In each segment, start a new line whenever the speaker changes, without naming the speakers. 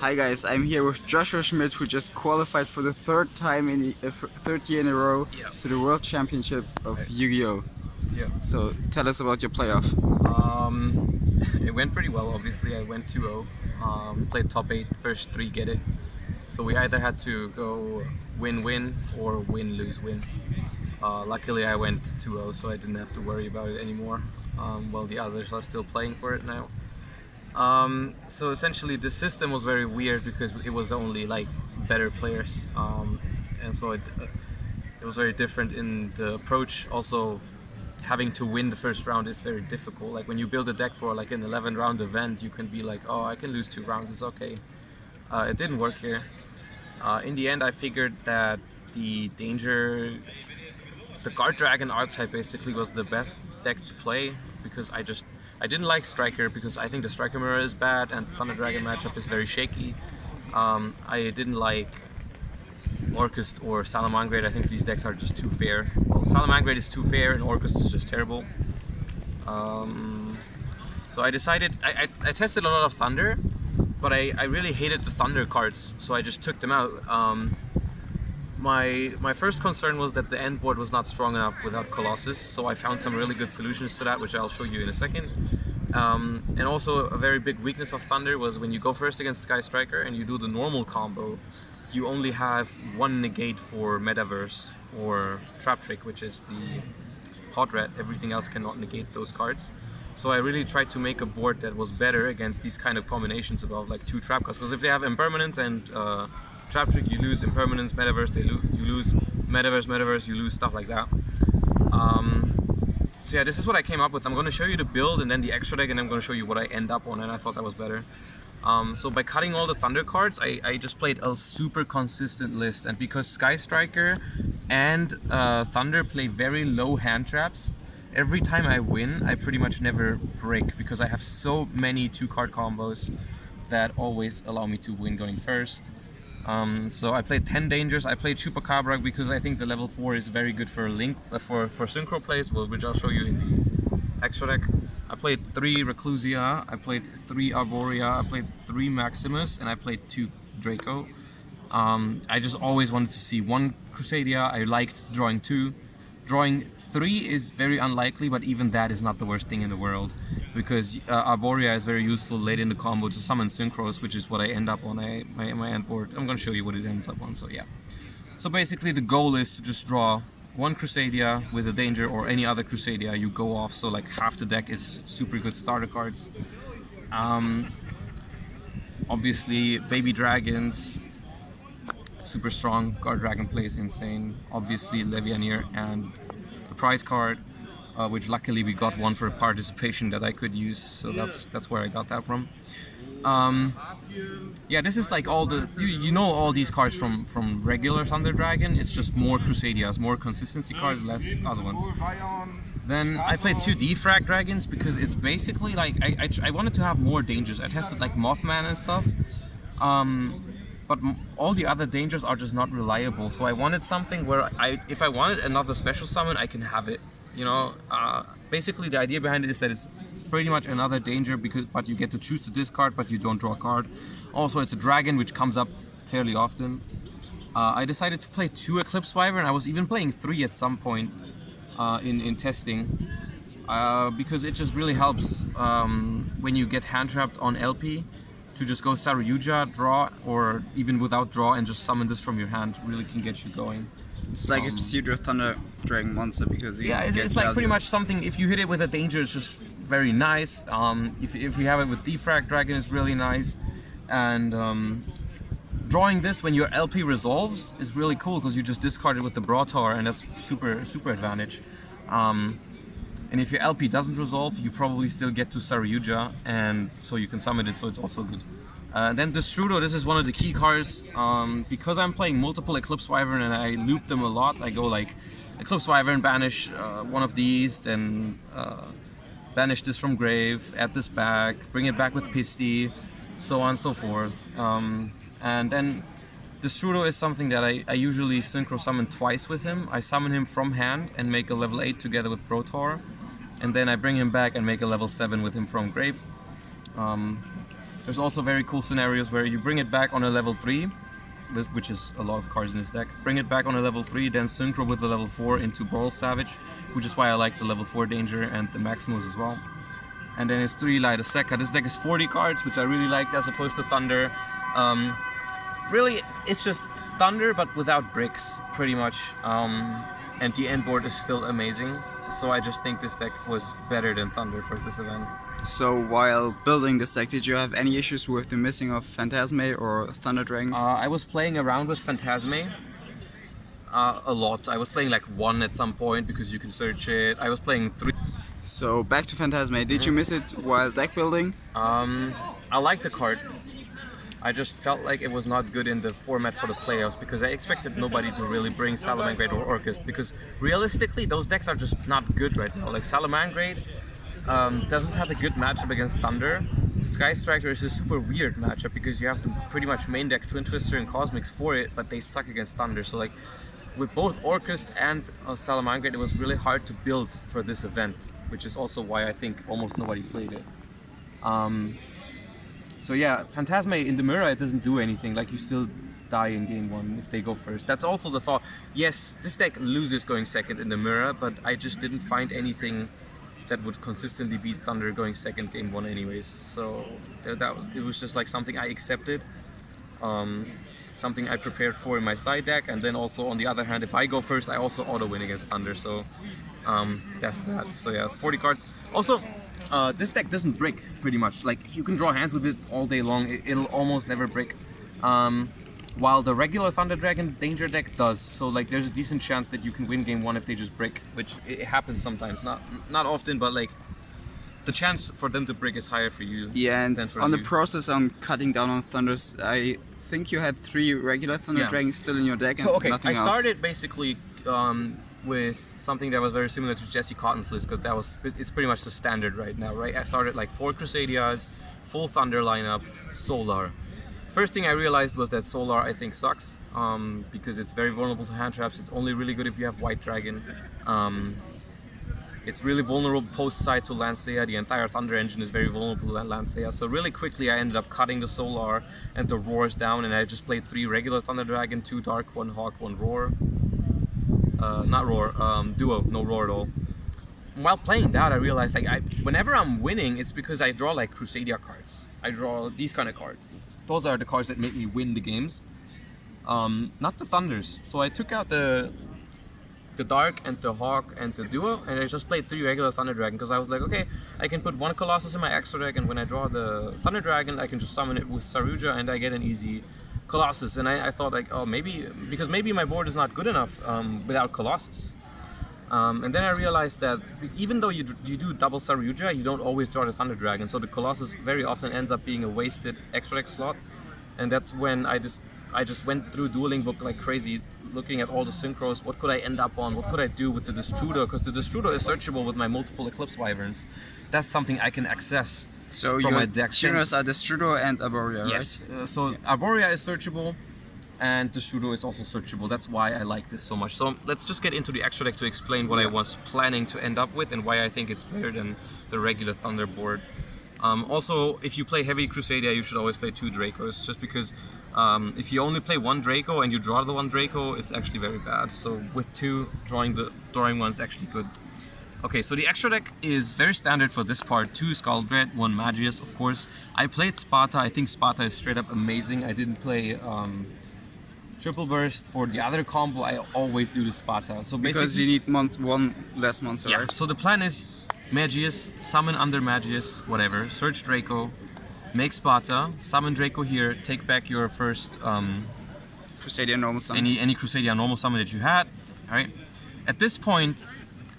Hi guys, I'm here with Joshua Schmidt, who just qualified for the third year in a row
Yeah.
to the World Championship of Yu-Gi-Oh!
Yeah.
So tell us about your playoff.
It went pretty well. Obviously, I went 2-0. Played top 8, first 3 get it. So we either had to go win-win or win-lose-win. Luckily, I went 2-0, so I didn't have to worry about it anymore. While the others are still playing for it now. So essentially, the system was very weird because it was only like better players, and so it was very different in the approach. Also, having to win the first round is very difficult. Like when you build a deck for like an 11 round event, you can be like, oh, I can lose 2 rounds, it's okay. It didn't work here. In the end, I figured that the danger, the Guardragon archetype basically was the best deck to play because I didn't like Striker because I think the Striker mirror is bad and Thunder Dragon matchup is very shaky. I didn't like Orcust or Salamangreat. I think these decks are just too fair. Well, Salamangreat is too fair and Orcust is just terrible. So I decided, I tested a lot of Thunder, but I really hated the Thunder cards, so I just took them out. My first concern was that the end board was not strong enough without Colossus, so I found some really good solutions to that, which I'll show you in a second. And also a very big weakness of Thunder was when you go first against Sky Striker and you do the normal combo, you only have one negate for Metaverse or Trap Trick, which is the Hot Red. Everything else cannot negate those cards. So I really tried to make a board that was better against these kind of combinations about like 2 trap cards. Because if they have Impermanence and Trap Trick, you lose Impermanence, Metaverse, you lose Metaverse, you lose stuff like that. So yeah, this is what I came up with. I'm going to show you the build and then the extra deck, and I'm going to show you what I end up on, and I thought that was better. So by cutting all the Thunder cards, I just played a super consistent list, and because Sky Striker and Thunder play very low hand traps, every time I win, I pretty much never break because I have so many 2-card combos that always allow me to win going first. So I played 10 dangers. I played Chupacabra because I think the level 4 is very good for link for synchro plays, which I'll show you in the extra deck. I played 3 Reclusia, I played 3 Arborea, I played 3 Maximus, and I played 2 Draco. I just always wanted to see 1 Crusadia. I liked drawing 2. Drawing 3 is very unlikely, but even that is not the worst thing in the world, because Arborea is very useful late in the combo to summon Synchros, which is what I end up on my end board. I'm going to show you what it ends up on, so yeah. So basically the goal is to just draw 1 Crusadia with a danger or any other Crusadia you go off, so like half the deck is super good starter cards. Obviously Baby Dragons, super strong. Guardragon plays insane. Obviously Levianeer and the prize card, which luckily we got one for participation that I could use, so that's where I got that from. Yeah, this is like all the you know all these cards from regular Thunder Dragon. It's just more Crusadias, more consistency cards, less other ones. Then I played 2 Defrag Dragons because it's basically like I wanted to have more dangers. I tested like Mothman and stuff. But all the other dangers are just not reliable, so I wanted something where if I wanted another special summon, I can have it. You know, basically the idea behind it is that it's pretty much another danger, but you get to choose to discard, but you don't draw a card. Also, it's a dragon, which comes up fairly often. I decided to play 2 Eclipse Wyvern. I was even playing 3 at some point in testing, because it just really helps when you get hand trapped on LP. To just go Saryuja, draw, or even without draw and just summon this from your hand really can get you going.
It's like a pseudo Thunder Dragon monster because you
It's like pretty much something, if you hit it with a danger, it's just very nice. If you have it with Defrag Dragon, it's really nice. And drawing this when your LP resolves is really cool because you just discard it with the Brotar, and that's super advantage. And if your LP doesn't resolve, you probably still get to Saryuja, and so you can summon it, so it's also good. Then the Strudo, this is one of the key cards. Because I'm playing multiple Eclipse Wyvern and I loop them a lot, I go like Eclipse Wyvern, banish one of these, then banish this from grave, add this back, bring it back with Pisty, so on and so forth. And then the Strudo is something that I usually synchro summon twice with him. I summon him from hand and make a level 8 together with Protor, and then I bring him back and make a level 7 with him from grave. There's also very cool scenarios where you bring it back on a level 3, which is a lot of cards in this deck. Bring it back on a level 3, then synchro with the level 4 into Boral Savage, which is why I like the level 4 Danger and the Maximus as well. And then it's 3 Light a Sekka. This deck is 40 cards, which I really liked as opposed to Thunder. Really, it's just Thunder but without bricks, pretty much. And the end board is still amazing. So I just think this deck was better than Thunder for this event.
So while building this deck, did you have any issues with the missing of Phantasme or Thunder Dragons?
I was playing around with Phantasme a lot. I was playing like 1 at some point because you can search it. I was playing 3.
So back to Phantasme, did you miss it while deck building?
I like the card. I just felt like it was not good in the format for the playoffs because I expected nobody to really bring Salamangreat or Orcust because realistically those decks are just not good right now. Like Salamangreat doesn't have a good matchup against Thunder. Sky Striker is a super weird matchup because you have to pretty much main deck Twin Twister and Cosmics for it, but they suck against Thunder. So like with both Orcust and Salamangreat, it was really hard to build for this event, which is also why I think almost nobody played it. So yeah, Phantasme in the mirror, it doesn't do anything. Like you still die in game 1 if they go first. That's also the thought. Yes, this deck loses going second in the mirror, but I just didn't find anything that would consistently beat Thunder going second game 1 anyways. So it was just like something I accepted, something I prepared for in my side deck, and then also on the other hand, if I go first, I also auto win against Thunder. So that's that. So yeah, 40 cards. Also, this deck doesn't brick pretty much. Like you can draw hands with it all day long. It'll almost never brick. While the regular Thunder Dragon Danger deck does. So like there's a decent chance that you can win game 1 if they just brick, which it happens sometimes. Not often, but like the chance for them to brick is higher for you.
Yeah, and
than for
on
you.
the process on cutting down on Thunders, I think you had 3 regular Thunder Dragons still in your deck and
So okay,
nothing
I
else.
started basically with something that was very similar to Jesse Cotton's list because it's pretty much the standard right now, right? I started like 4 Crusadias, full Thunder lineup, Solar. First thing I realized was that Solar I think sucks because it's very vulnerable to hand traps. It's only really good if you have White Dragon. It's really vulnerable post-side to Lancea. The entire Thunder engine is very vulnerable to Lancea. So really quickly I ended up cutting the Solar and the Roars down, and I just played 3 regular Thunder Dragon, 2 Dark, 1 Hawk, 1 Roar. Not Roar, Duo, no Roar at all. While playing that, I realized like whenever I'm winning, it's because I draw like Crusadia cards. I draw these kind of cards. Those are the cards that make me win the games, not the Thunders. So I took out the Dark and the Hawk and the Duo, and I just played 3 regular Thunder Dragon because I was like, okay, I can put 1 Colossus in my extra deck, and when I draw the Thunder Dragon, I can just summon it with Saruja, and I get an easy Colossus. And I thought like, oh, maybe my board is not good enough without Colossus. And then I realized that even though you do double Saruja, you don't always draw the Thunder Dragon, so the Colossus very often ends up being a wasted extra deck slot. And that's when I just went through Dueling Book like crazy, looking at all the synchros. What could I end up on? What could I do with the Destrudo? Because the Destrudo is searchable with my multiple Eclipse Wyverns. That's something I can access
So
from
your
my deck.
tuners are Destrudo and Arborea,
Yes.
right?
So Arborea is searchable, and Destrudo is also searchable. That's why I like this so much. So let's just get into the extra deck to explain what I was planning to end up with and why I think it's better than the regular Thunder board. Also, if you play heavy Crusadia, you should always play 2 Dracos, just because if you only play 1 Draco and you draw the 1 Draco, it's actually very bad. So with 2, drawing 1 is actually good. Okay, so the extra deck is very standard for this part. 2 Skuldred, 1 Magius, of course. I played Sparta. I think Sparta is straight up amazing. I didn't play Triple Burst for the other combo. I always do the Sparta. So basically,
Because you need 1 less monster,
yeah,
right?
so the plan is Magius, summon under Magius, whatever, search Draco, make Sparta, summon Draco here, take back your first
Crusadia normal summon.
any Crusadia normal summon that you had. Alright. At this point,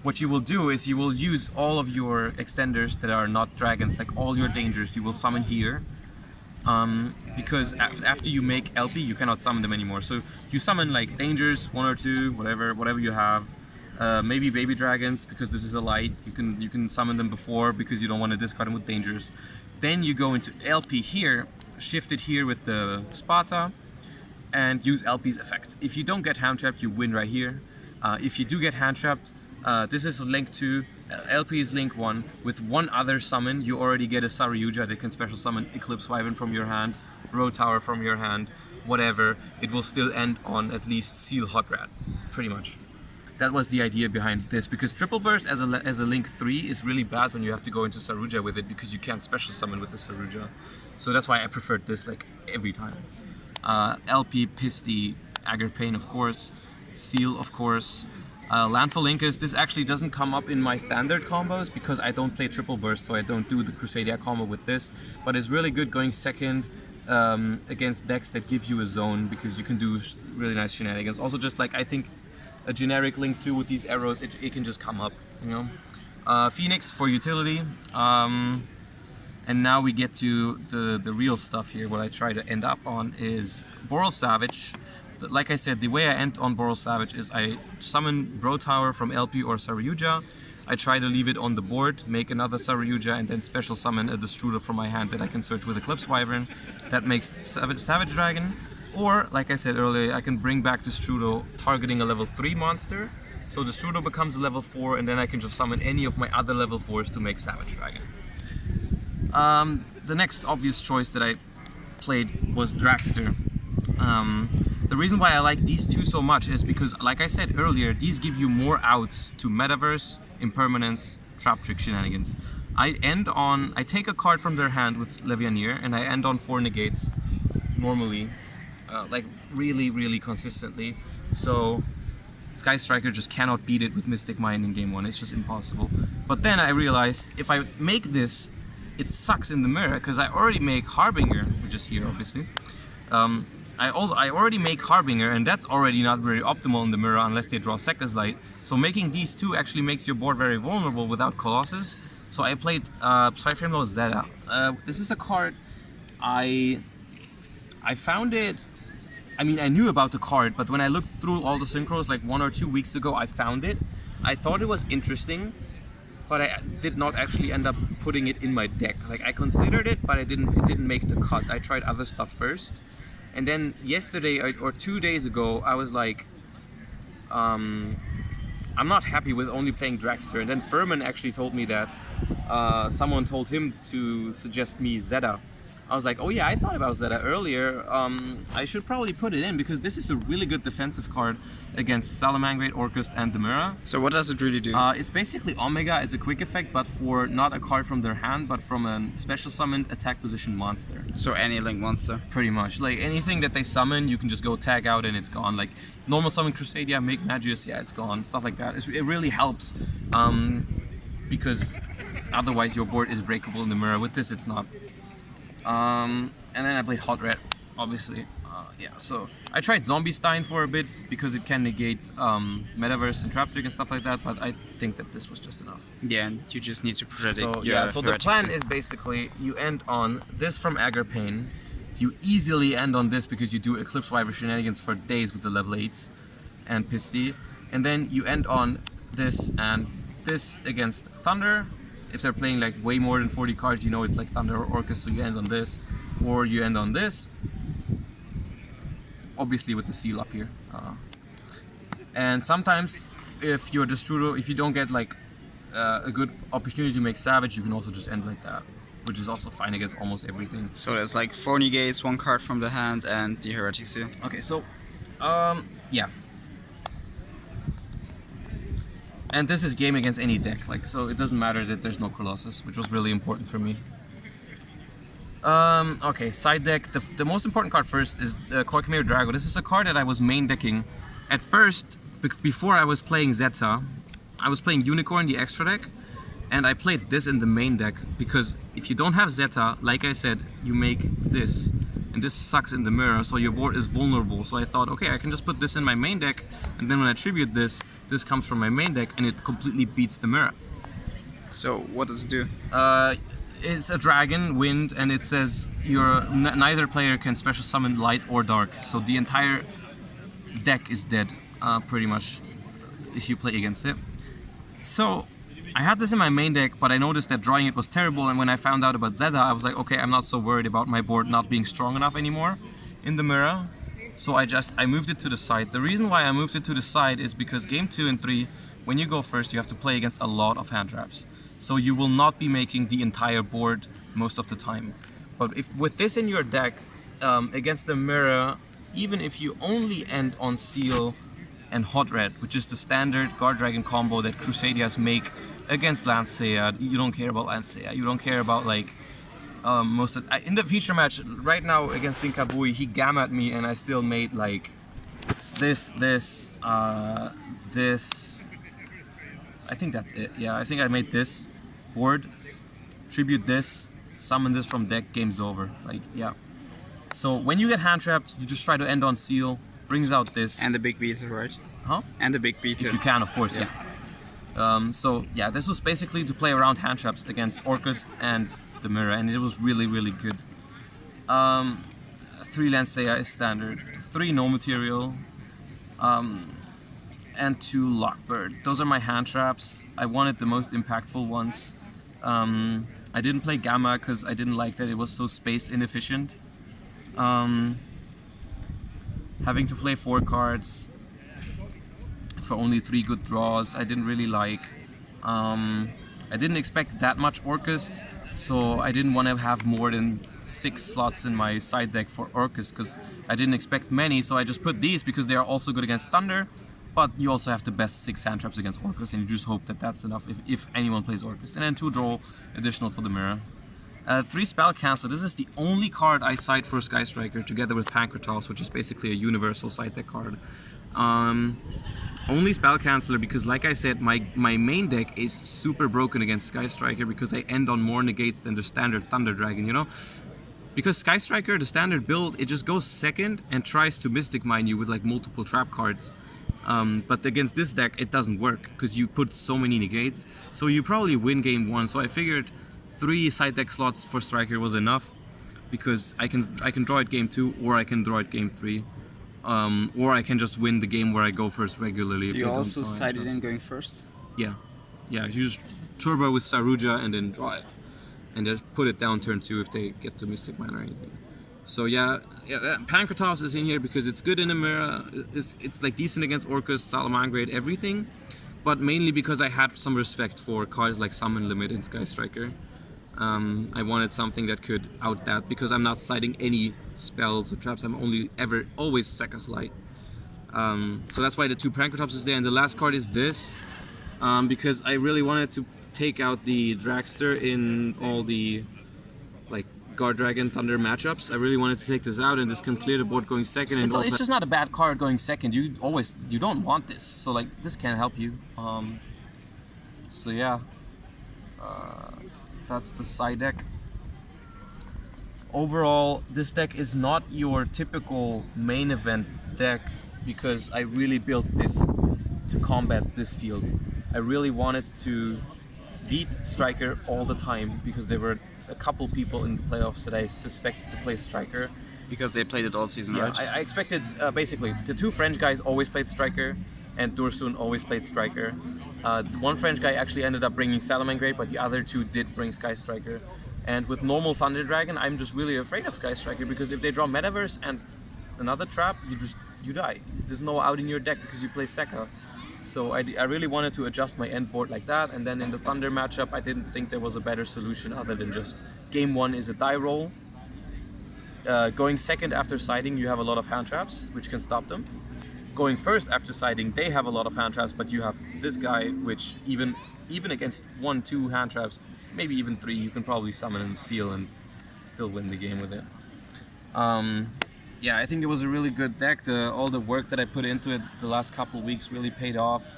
what you will do is you will use all of your extenders that are not dragons, like all your dangers, you will summon here. Because after you make LP, you cannot summon them anymore. So you summon like dangers, 1 or 2, whatever you have. Maybe baby dragons, because this is a light. You can summon them before because you don't want to discard them with dangers. Then you go into LP here, shift it here with the Sparta, and use LP's effect. If you don't get hand trapped, you win right here. If you do get hand trapped, This is link 2, LP is link 1. With one other summon, you already get a Saryuja that can special summon Eclipse Wyvern from your hand, Road Tower from your hand, whatever. It will still end on at least Seal Hot Rat, pretty much. That was the idea behind this, because Triple Burst as a link 3 is really bad when you have to go into Saryuja with it, because you can't special summon with the Saryuja. So that's why I preferred this like every time. LP, Pisty, Agripain of course, Seal of course. Landfall Linkers, this actually doesn't come up in my standard combos because I don't play Triple Burst, so I don't do the Crusadia combo with this. But it's really good going second against decks that give you a zone, because you can do really nice shenanigans. Also, just like I think a generic Link 2 with these arrows, it can just come up, you know. Phoenix for utility. And now we get to the real stuff here. What I try to end up on is Boral Savage. Like I said, the way I end on Boral Savage is I summon Bro Tower from LP or Saryuja. I try to leave it on the board, make another Saryuja, and then special summon a Destruder from my hand that I can search with Eclipse Wyvern. That makes Savage Dragon. Or, like I said earlier, I can bring back Destrudo targeting a level 3 monster. So Destrudo becomes a level 4, and then I can just summon any of my other level 4s to make Savage Dragon. The next obvious choice that I played was Dragster. The reason why I like these two so much is because, like I said earlier, these give you more outs to Metaverse, Impermanence, Trap Trick shenanigans. I take a card from their hand with Levianeer, and I end on 4 negates, normally, like really consistently. So Sky Striker just cannot beat it with Mystic Mine in game 1, it's just impossible. But then I realized, if I make this, it sucks in the mirror, because I already make Harbinger, which is here obviously. I already make Harbinger, and that's already not very optimal in the mirror unless they draw Sekka's Light. So making these two actually makes your board very vulnerable without Colossus. So I played Psyframe Zeta. This is a card, I found it, I mean I knew about the card, but when I looked through all the synchros like 1 or 2 weeks ago, I found it. I thought it was interesting, but I did not actually end up putting it in my deck. Like I considered it, but it didn't make the cut. I tried other stuff first. And then yesterday or 2 days ago, I was like, I'm not happy with only playing Dragster. And then Furman actually told me that someone told him to suggest me Zeta. I was like, oh yeah, I thought about Zeta earlier. I should probably put it in, because this is a really good defensive card against Salamangreat, Orcust, and Demura.
So what does it really do?
It's basically Omega as a quick effect, but for not a card from their hand, but from a special summoned attack position monster.
So any link monster?
Pretty much. Like anything that they summon, you can just go tag out and it's gone. Like normal summon Crusadia, make Magius, yeah, it's gone. Stuff like that. It really helps, because otherwise your board is breakable in the mirror. With this, it's not. And then I played Hot Red, obviously. Yeah, so I tried Zombie Stein for a bit because it can negate Metaverse and Trap Trick and stuff like that, but I think that this was just enough.
Yeah, and you just need to protect
so the plan is basically you end on this from Agripain. You easily end on this because you do Eclipse Wyvern shenanigans for days with the level 8s and Pisty. And then you end on this and this against Thunder. If they're playing like way more than 40 cards, you know it's like Thunder or Orcus, so you end on this. Or you end on this. Obviously with the seal up here. And sometimes if you're Destrudo, if you don't get like a good opportunity to make Savage, you can also just end like that, which is also fine against almost everything.
So there's like 4 negates, 1 card from the hand, and the Heretic Seal.
Okay, so yeah. And this is game against any deck, like, so it doesn't matter that there's no Colossus, which was really important for me. Okay, side deck. The most important card first is the Crusadia Guardragon. This is a card that I was main decking. At first, before I was playing Zeta, I was playing Unicorn, the extra deck, and I played this in the main deck, because if you don't have Zeta, like I said, you make this. And this sucks in the mirror, so your board is vulnerable. So I thought, okay, I can just put this in my main deck, and then when I tribute this, this comes from my main deck, and it completely beats the mirror.
So what does it do?
It's a dragon, wind, and it says neither player can special summon light or dark. So the entire deck is dead, pretty much, if you play against it. So I had this in my main deck, but I noticed that drawing it was terrible, and when I found out about Zeta, I was like, okay, I'm not so worried about my board not being strong enough anymore in the mirror. So I moved it to the side. The reason why I moved it to the side is because game 2 and 3, when you go first, you have to play against a lot of hand traps. So you will not be making the entire board most of the time. But if with this in your deck, against the mirror, even if you only end on seal and hot red, which is the standard Guardragon combo that Crusadias make against Lancea, you don't care about Lancea. You don't care about like most of in the feature match right now against Dinkabui, he gammed me and I still made like this. I think that's it. Yeah, I think I made this board, tribute this, summon this from deck, game's over. Like, yeah. So when you get hand trapped, you just try to end on seal, brings out this.
And the big beater, right?
Huh?
And the big beater.
If you can, of course, yeah. So yeah, this was basically to play around hand traps against Orcust and the mirror, and it was really, really good. 3 Lancea is standard, 3 no material, and 2 Lockbird. Those are my hand traps. I wanted the most impactful ones. I didn't play Gamma because I didn't like that it was so space inefficient. Having to play 4 cards for only 3 good draws, I didn't really like. I didn't expect that much Orcust, so I didn't want to have more than 6 slots in my side deck for Orcust because I didn't expect many, so I just put these because they are also good against Thunder, but you also have the best 6 hand traps against Orcust, and you just hope that that's enough if anyone plays Orcust. And then 2 draw additional for the mirror. 3 Spell Cancel. This is the only card I side for Sky Striker together with Pancratops, which is basically a universal side deck card. Only Spell Canceller because, like I said, my main deck is super broken against Sky Striker because I end on more negates than the standard Thunder Dragon, you know? Because Sky Striker, the standard build, it just goes second and tries to Mystic Mine you with like multiple trap cards. But against this deck, it doesn't work because you put so many negates. So you probably win game 1. So I figured 3 side deck slots for Striker was enough because I can draw it game 2 or I can draw it game 3. Or I can just win the game where I go first regularly.
Do you also side it in going first?
Yeah. Yeah, you just turbo with Saruja and then draw it. And just put it down turn 2 if they get to Mystic Mine or anything. So yeah, Pancratops is in here because it's good in the mirror. It's like decent against Orcust, Salamangreat, everything. But mainly because I had some respect for cards like Summon Limit and Sky Striker. I wanted something that could out that because I'm not siding any spells or traps. I'm always Sekka's Light. So that's why the 2 Pancratops is there. And the last card is this because I really wanted to take out the Dragster in all the like Guardragon Thunder matchups. I really wanted to take this out and this can clear the board going second. And
it's just not a bad card going second. You don't want this. So like this can help you. So yeah. That's the side deck. Overall, this deck is not your typical main event deck because I really built this to combat this field. I really wanted to beat Striker all the time because there were a couple people in the playoffs that I suspected to play Striker.
Because they played it all season,
Yeah,
right?
I expected, basically, the 2 French guys always played Striker and Dursun always played Striker. One French guy actually ended up bringing Salamangreat, but the other 2 did bring Sky Striker. And with normal Thunder Dragon, I'm just really afraid of Sky Striker because if they draw Metaverse and another trap, you die. There's no out in your deck because you play Sekka. So I really wanted to adjust my end board like that, and then in the Thunder matchup, I didn't think there was a better solution other than just game 1 is a die roll. Going second after siding, you have a lot of hand traps, which can stop them. Going first after siding, they have a lot of hand traps, but you have this guy, which even against 1, 2 hand traps, maybe even 3, you can probably summon and seal and still win the game with it. Yeah, I think it was a really good deck. All the work that I put into it the last couple of weeks really paid off.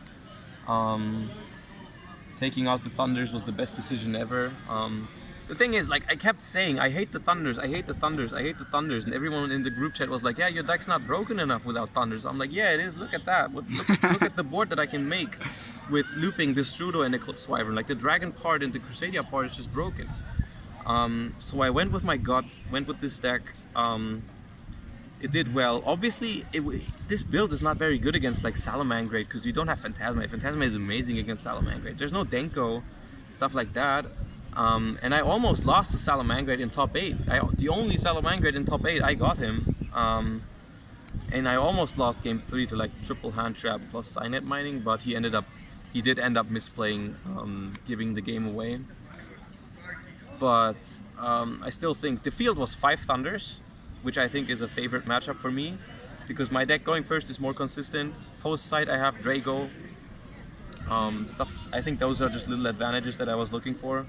Taking out the Thunders was the best decision ever. The thing is, like, I kept saying, I hate the Thunders, I hate the Thunders, I hate the Thunders, and everyone in the group chat was like, yeah, your deck's not broken enough without Thunders. I'm like, yeah, it is, look at that. Look at the board that I can make with looping the Strudo and Eclipse Wyvern. Like, the Dragon part and the Crusadia part is just broken. So I went with my gut, went with this deck. It did well. Obviously, this build is not very good against, like, Salamangreat, because you don't have Phantasma. Phantasma is amazing against Salamangreat. There's no Denko, stuff like that. And I almost lost to Salamangreat in top 8. The only Salamangreat in top 8, I got him. and I almost lost game 3 to like triple hand trap plus Cynet mining, but he did end up misplaying, giving the game away. But I still think the field was 5 Thunders, which I think is a favorite matchup for me, because my deck going first is more consistent. Post side I have Drago. Stuff. I think those are just little advantages that I was looking for.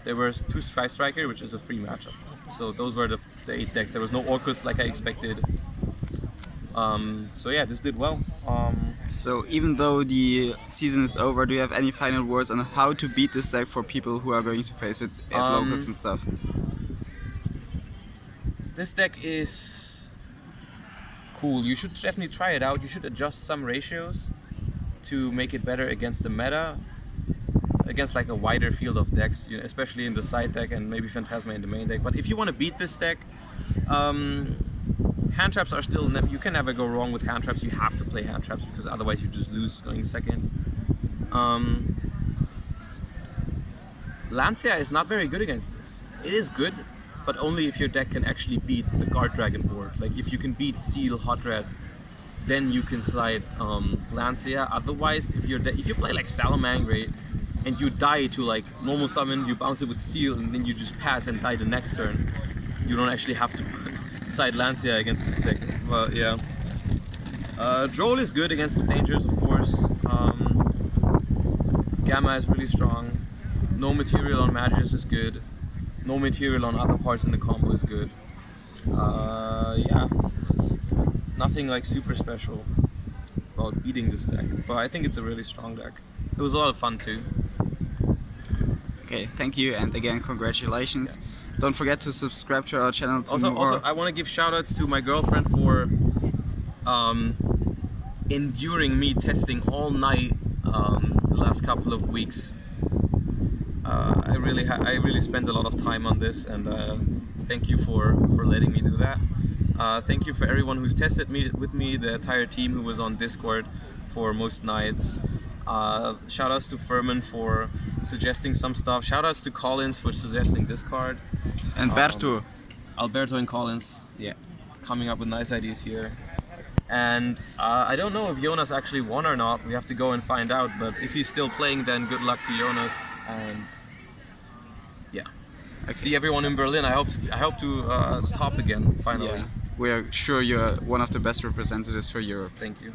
There were 2 Sky Striker, which is a free matchup. So those were the 8 decks. There was no Orcust like I expected. So yeah, this did well.
So even though the season is over, do you have any final words on how to beat this deck for people who are going to face it at locals and stuff?
This deck is cool. You should definitely try it out. You should adjust some ratios to make it better against the meta, against like a wider field of decks, you know, especially in the side deck and maybe Phantasma in the main deck. But if you want to beat this deck, hand traps are still, you can never go wrong with hand traps. You have to play hand traps because otherwise you just lose going second. Lancia is not very good against this. It is good, but only if your deck can actually beat the Guardragon board. Like if you can beat Seal, Hot Red, then you can slide Lancia. Otherwise, if you play like Salamangreat and you die to like normal summon, you bounce it with Seal, and then you just pass and die the next turn, you don't actually have to side Lancia against this deck. But yeah, Droll is good against the dangers, of course. Gamma is really strong. No material on Magus is good. No material on other parts in the combo is good. Yeah, it's nothing like super special about beating this deck, but I think it's a really strong deck. It was a lot of fun too.
Okay, thank you, and again, congratulations. Yeah. Don't forget to subscribe to our channel to
Also, I want to give shoutouts to my girlfriend for enduring me testing all night the last couple of weeks. I really spent a lot of time on this, and thank you for letting me do that. Thank you for everyone who's tested with me, the entire team who was on Discord for most nights. Shoutouts to Furman for suggesting some stuff. Shoutouts to Collins for suggesting this card.
And Berto.
Alberto and Collins.
Yeah.
Coming up with nice ideas here. And I don't know if Jonas actually won or not. We have to go and find out. But if he's still playing, then good luck to Jonas. And yeah, I see everyone in Berlin. I hope to top again finally.
Yeah. We are sure you're one of the best representatives for Europe.
Thank you.